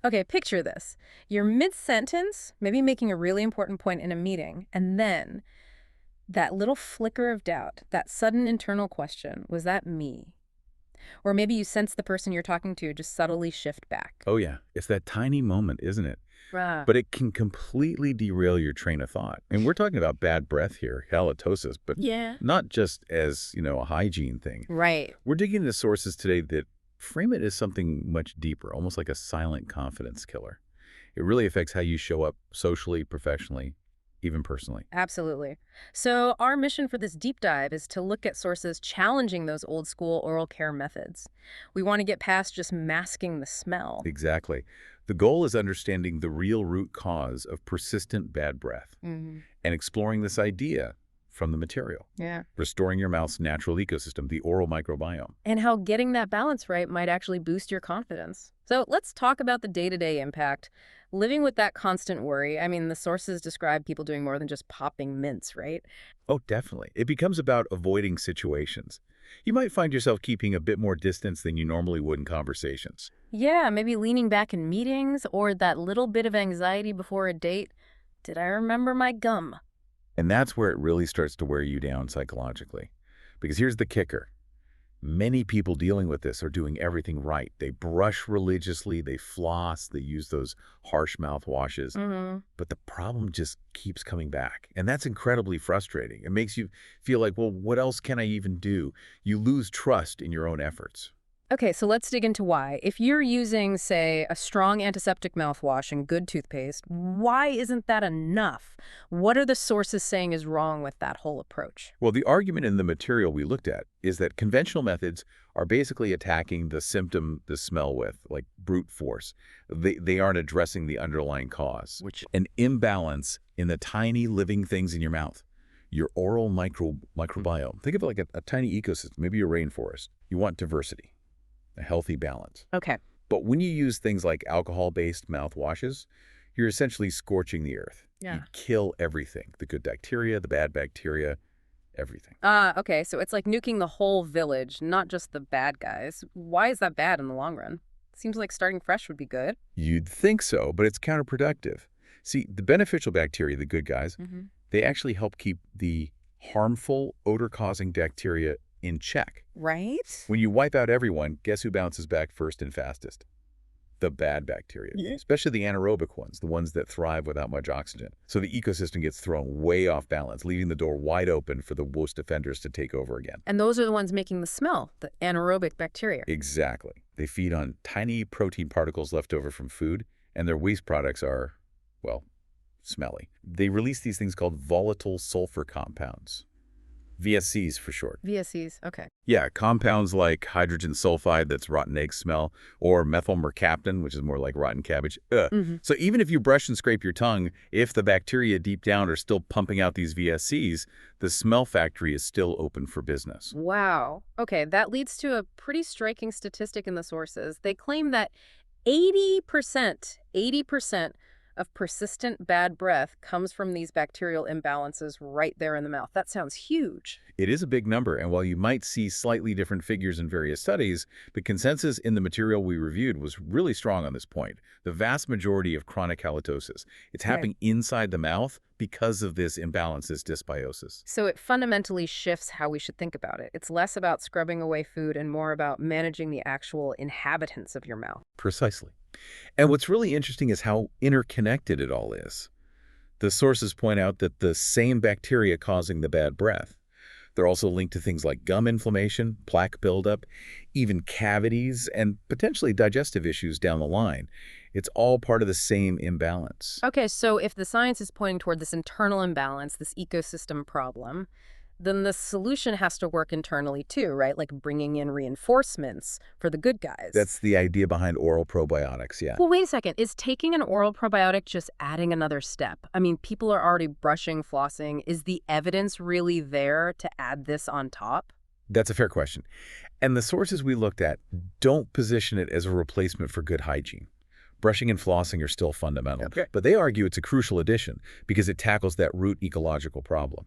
Okay, picture this. You're mid-sentence, maybe making a really important point in a meeting, and then that little flicker of doubt, that sudden internal question, was that me? Or maybe you sense the person you're talking to just subtly shift back. Oh yeah, it's that tiny moment, isn't it? Ah, But it can completely derail your train of thought. And we're talking about bad breath here, halitosis, but yeah. not just as, a hygiene thing. Right. We're digging into sources today that frame it as something much deeper, almost like a silent confidence killer. It really affects how you show up socially, professionally, even personally. Absolutely. So our mission for this deep dive is to look at sources challenging those old school oral care methods. We want to get past just masking the smell. Exactly. The goal is understanding the real root cause of persistent bad breath Hmm. and exploring this idea from the material, Yeah. restoring your mouth's natural ecosystem, the oral microbiome. And how getting that balance right might actually boost your confidence. So let's talk about the day-to-day impact. Living with that constant worry, I mean, the sources describe people doing more than just popping mints, right? Oh, definitely. It becomes about avoiding situations. You might find yourself keeping a bit more distance than you normally would in conversations. Yeah, maybe leaning back in meetings or that little bit of anxiety before a date. Did I remember my gum? And that's where it really starts to wear you down psychologically. Because here's the kicker. Many people dealing with this are doing everything right. They brush religiously, they floss, they use those harsh mouthwashes, Mm-hmm. but the problem just keeps coming back. And that's incredibly frustrating. It makes you feel like, well, what else can I even do? You lose trust in your own efforts. Okay, so let's dig into why. If you're using, say, a strong antiseptic mouthwash and good toothpaste, why isn't that enough? What are the sources saying is wrong with that whole approach? Well, the argument in the material we looked at is that conventional methods are basically attacking the symptom, the smell with, like brute force. They aren't addressing the underlying cause, which an imbalance in the tiny living things in your mouth. Your oral microbiome. Think of it like a tiny ecosystem, maybe a rainforest. You want diversity, a healthy balance. Okay. But when you use things like alcohol-based mouthwashes, you're essentially scorching the earth. You Yeah. kill everything, the good bacteria, the bad bacteria, everything. Okay, so it's like nuking the whole village, not just the bad guys. Why is that bad in the long run? Seems like starting fresh would be good. You'd think so, but it's counterproductive. See, the beneficial bacteria, the good guys, Mm-hmm. they actually help keep the harmful odor-causing bacteria in check. Right? When you wipe out everyone, guess who bounces back first and fastest? The bad bacteria, especially the anaerobic ones, the ones that thrive without much oxygen. So the ecosystem gets thrown way off balance, leaving the door wide open for the worst offenders to take over again. And those are the ones making the smell, the anaerobic bacteria. Exactly. They feed on tiny protein particles left over from food, and their waste products are, well, smelly. They release these things called volatile sulfur compounds. VSCs for short. VSCs, okay. Yeah, compounds like hydrogen sulfide, that's rotten egg smell, or methyl mercaptan, which is more like rotten cabbage. Ugh. Mm-hmm. So even if you brush and scrape your tongue, if the bacteria deep down are still pumping out these VSCs, the smell factory is still open for business. Wow. Okay, that leads to a pretty striking statistic in the sources. They claim that 80% of persistent bad breath comes from these bacterial imbalances right there in the mouth. That sounds huge. It is a big number, and while you might see slightly different figures in various studies, the consensus in the material we reviewed was really strong on this point. The vast majority of chronic halitosis, it's Right. happening inside the mouth because of this imbalance, this dysbiosis. So it fundamentally shifts how we should think about it. It's less about scrubbing away food and more about managing the actual inhabitants of your mouth. Precisely. And what's really interesting is how interconnected it all is. The sources point out that the same bacteria causing the bad breath, they're also linked to things like gum inflammation, plaque buildup, even cavities, and potentially digestive issues down the line. It's all part of the same imbalance. Okay, so if the science is pointing toward this internal imbalance, this ecosystem problem, then the solution has to work internally too, right? Like bringing in reinforcements for the good guys. That's the idea behind oral probiotics, yeah. Well, wait a second. Is taking an oral probiotic just adding another step? I mean, people are already brushing, flossing. Is the evidence really there to add this on top? That's a fair question. And the sources we looked at don't position it as a replacement for good hygiene. Brushing and flossing are still fundamental, Okay. but they argue it's a crucial addition because it tackles that root ecological problem.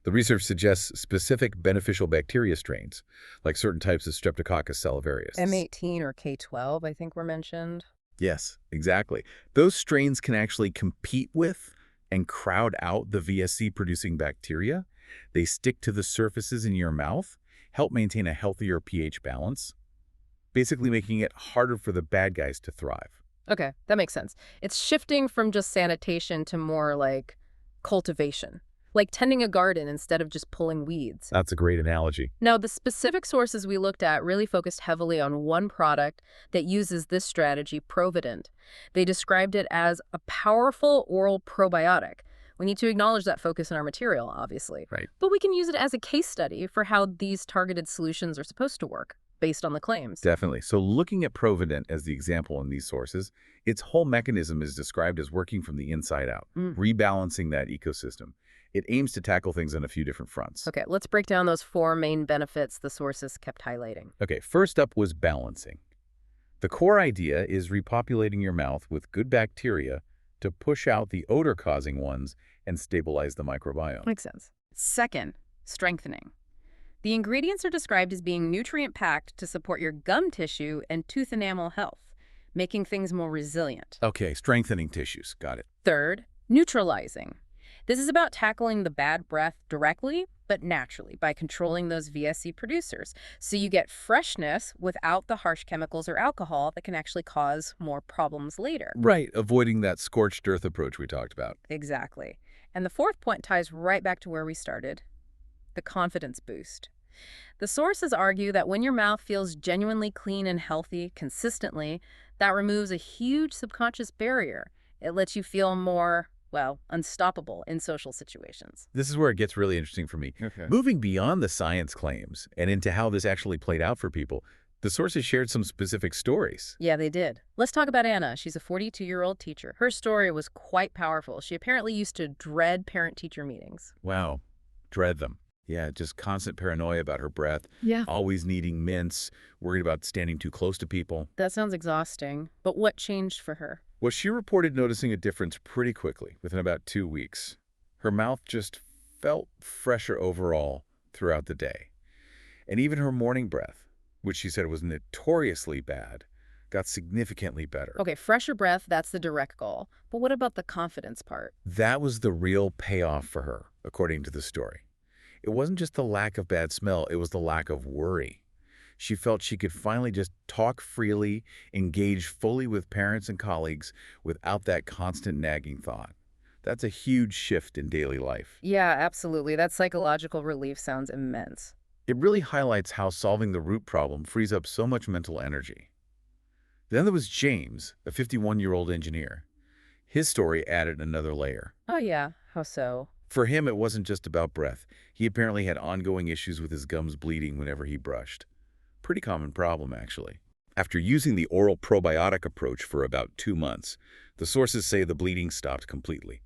The research suggests specific beneficial bacteria strains, like certain types of Streptococcus salivarius. M18 or K12, I think were mentioned. Yes, exactly. Those strains can actually compete with and crowd out the VSC-producing bacteria. They stick to the surfaces in your mouth, help maintain a healthier pH balance, basically making it harder for the bad guys to thrive. Okay, that makes sense. It's shifting from just sanitation to more like cultivation, like tending a garden instead of just pulling weeds. That's a great analogy. Now, the specific sources we looked at really focused heavily on one product that uses this strategy, ProvaDent. They described it as a powerful oral probiotic. We need to acknowledge that focus in our material, obviously. Right. But we can use it as a case study for how these targeted solutions are supposed to work, based on the claims. Definitely. So looking at ProvaDent as the example in these sources, its whole mechanism is described as working from the inside out, rebalancing that ecosystem. It aims to tackle things on a few different fronts. Okay, let's break down those 4 main benefits the sources kept highlighting. Okay, first up was balancing. The core idea is repopulating your mouth with good bacteria to push out the odor-causing ones and stabilize the microbiome. Makes sense. Second, strengthening. The ingredients are described as being nutrient-packed to support your gum tissue and tooth enamel health, making things more resilient. Okay, strengthening tissues. Got it. Third, neutralizing. This is about tackling the bad breath directly, but naturally, by controlling those VSC producers. So you get freshness without the harsh chemicals or alcohol that can actually cause more problems later. Right, avoiding that scorched earth approach we talked about. Exactly. And the fourth point ties right back to where we started, the confidence boost. The sources argue that when your mouth feels genuinely clean and healthy consistently, that removes a huge subconscious barrier. It lets you feel more, well, unstoppable in social situations. This is where it gets really interesting for me. Okay. Moving beyond the science claims and into how this actually played out for people, the sources shared some specific stories. Yeah, they did. Let's talk about Anna. She's a 42-year-old teacher. Her story was quite powerful. She apparently used to dread parent-teacher meetings. Wow, dread them. Yeah, just constant paranoia about her breath, Yeah. always needing mints, worried about standing too close to people. That sounds exhausting. But what changed for her? Well, she reported noticing a difference pretty quickly, within about 2 weeks. Her mouth just felt fresher overall throughout the day. And even her morning breath, which she said was notoriously bad, got significantly better. Okay, fresher breath, that's the direct goal. But what about the confidence part? That was the real payoff for her, according to the story. It wasn't just the lack of bad smell, it was the lack of worry. She felt she could finally just talk freely, engage fully with parents and colleagues without that constant nagging thought. That's a huge shift in daily life. Yeah, absolutely. That psychological relief sounds immense. It really highlights how solving the root problem frees up so much mental energy. Then there was James, a 51-year-old engineer. His story added another layer. Oh yeah, how so? For him, it wasn't just about breath. He apparently had ongoing issues with his gums bleeding whenever he brushed. Pretty common problem, actually. After using the oral probiotic approach for about 2 months, the sources say the bleeding stopped completely.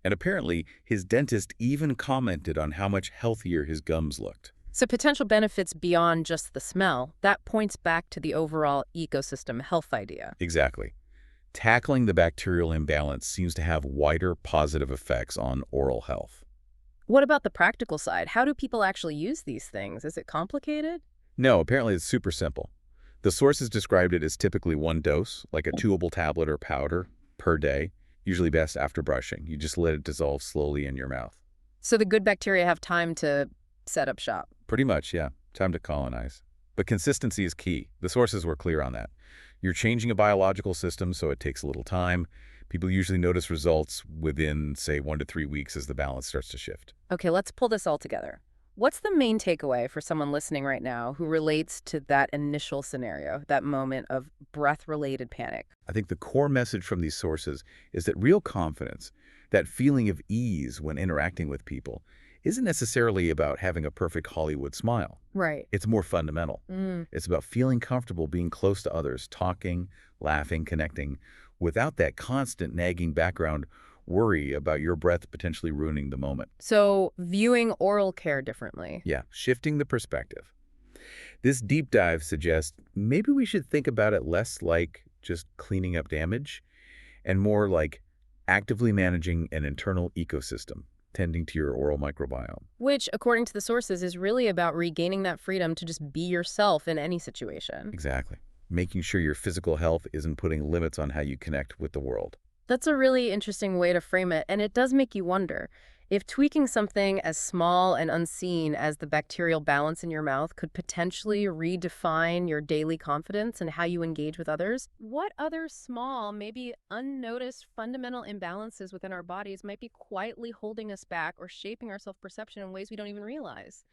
And apparently, his dentist even commented on how much healthier his gums looked. So potential benefits beyond just the smell, that points back to the overall ecosystem health idea. Exactly. Tackling the bacterial imbalance seems to have wider positive effects on oral health. What about the practical side? How do people actually use these things? Is it complicated? No, apparently it's super simple. The sources described it as typically 1 dose, like a chewable tablet or powder, per day, usually best after brushing. You just let it dissolve slowly in your mouth. So the good bacteria have time to set up shop. Pretty much, yeah. Time to colonize. But consistency is key. The sources were clear on that. You're changing a biological system, so it takes a little time. People usually notice results within, say, 1 to 3 weeks as the balance starts to shift. Okay, let's pull this all together. What's the main takeaway for someone listening right now who relates to that initial scenario, that moment of breath-related panic? I think the core message from these sources is that real confidence, that feeling of ease when interacting with people, isn't necessarily about having a perfect Hollywood smile. Right. It's more fundamental. It's about feeling comfortable being close to others, talking, laughing, connecting, without that constant nagging background worry about your breath potentially ruining the moment. So viewing oral care differently. Yeah, shifting the perspective. This deep dive suggests maybe we should think about it less like just cleaning up damage and more like actively managing an internal ecosystem, tending to your oral microbiome. Which, according to the sources, is really about regaining that freedom to just be yourself in any situation. Exactly. making sure your physical health isn't putting limits on how you connect with the world. That's a really interesting way to frame it, and it does make you wonder if tweaking something as small and unseen as the bacterial balance in your mouth could potentially redefine your daily confidence and how you engage with others. What other small, maybe unnoticed fundamental imbalances within our bodies might be quietly holding us back or shaping our self-perception in ways we don't even realize?